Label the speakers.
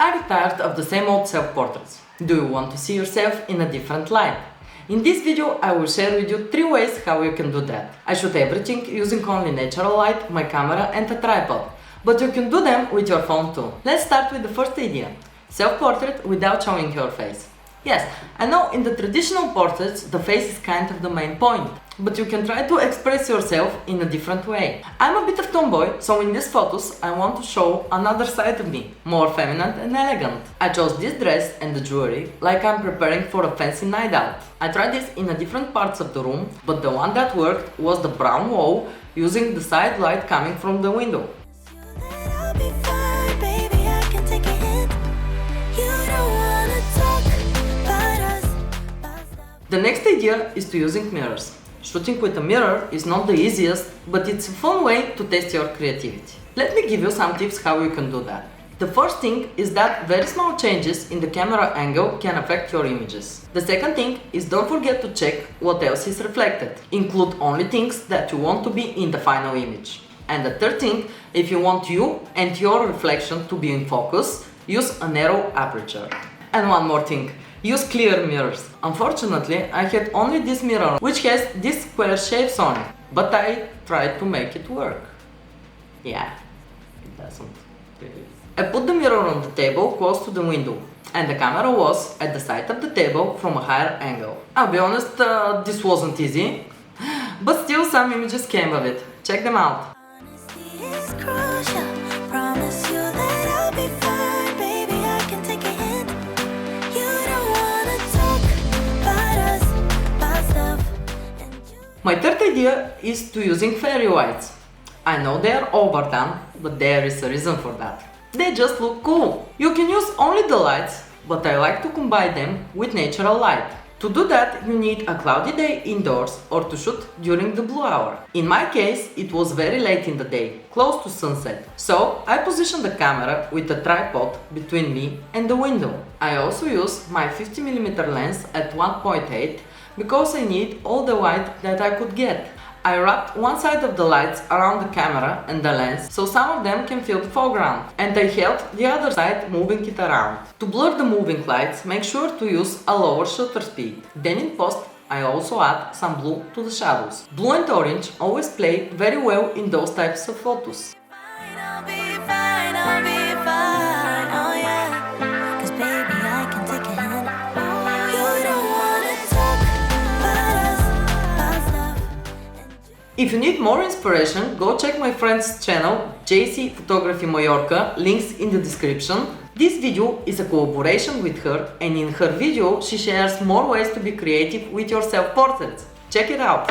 Speaker 1: Are you tired of the same old self-portraits? Do you want to see yourself in a different light? In this video I will share with you 3 ways how you can do that. I shoot everything using only natural light, my camera and a tripod. But you can do them with your phone too. Let's start with the first idea. Self-portrait without showing your face. Yes, I know in the traditional portraits the face is kind of the main point, but you can try to express yourself in a different way. I'm a bit of tomboy, so in these photos I want to show another side of me, more feminine and elegant. I chose this dress and the jewelry like I'm preparing for a fancy night out. I tried this in a different parts of the room, but the one that worked was the brown wall using the side light coming from the window. The next idea is to using mirrors. Shooting with a mirror is not the easiest, but it's a fun way to test your creativity. Let me give you some tips how you can do that. The first thing is that very small changes in the camera angle can affect your images. The second thing is don't forget to check what else is reflected. Include only things that you want to be in the final image. And the third thing, if you want you and your reflection to be in focus, use a narrow aperture. And one more thing. Use clear mirrors. Unfortunately, I had only this mirror, which has these square shapes on it, but I tried to make it work. Yeah, it doesn't. I put the mirror on the table close to the window, and the camera was at the side of the table from a higher angle. I'll be honest, this wasn't easy, but still some images came of it. Check them out. My third idea is to using fairy lights. I know they are overdone, but there is a reason for that. They just look cool. You can use only the lights, but I like to combine them with natural light. To do that, you need a cloudy day indoors or to shoot during the blue hour. In my case, it was very late in the day, close to sunset. So I positioned the camera with a tripod between me and the window. I also use my 50mm lens at 1.8 because I need all the light that I could get. I wrapped one side of the lights around the camera and the lens so some of them can fill the foreground, and I held the other side moving it around. To blur the moving lights, make sure to use a lower shutter speed. Then in post, I also add some blue to the shadows. Blue and orange always play very well in those types of photos. If you need more inspiration, go check my friend's channel, JC Photography Mallorca, links in the description. This video is a collaboration with her, and in her video she shares more ways to be creative with your self-portraits. Check it out!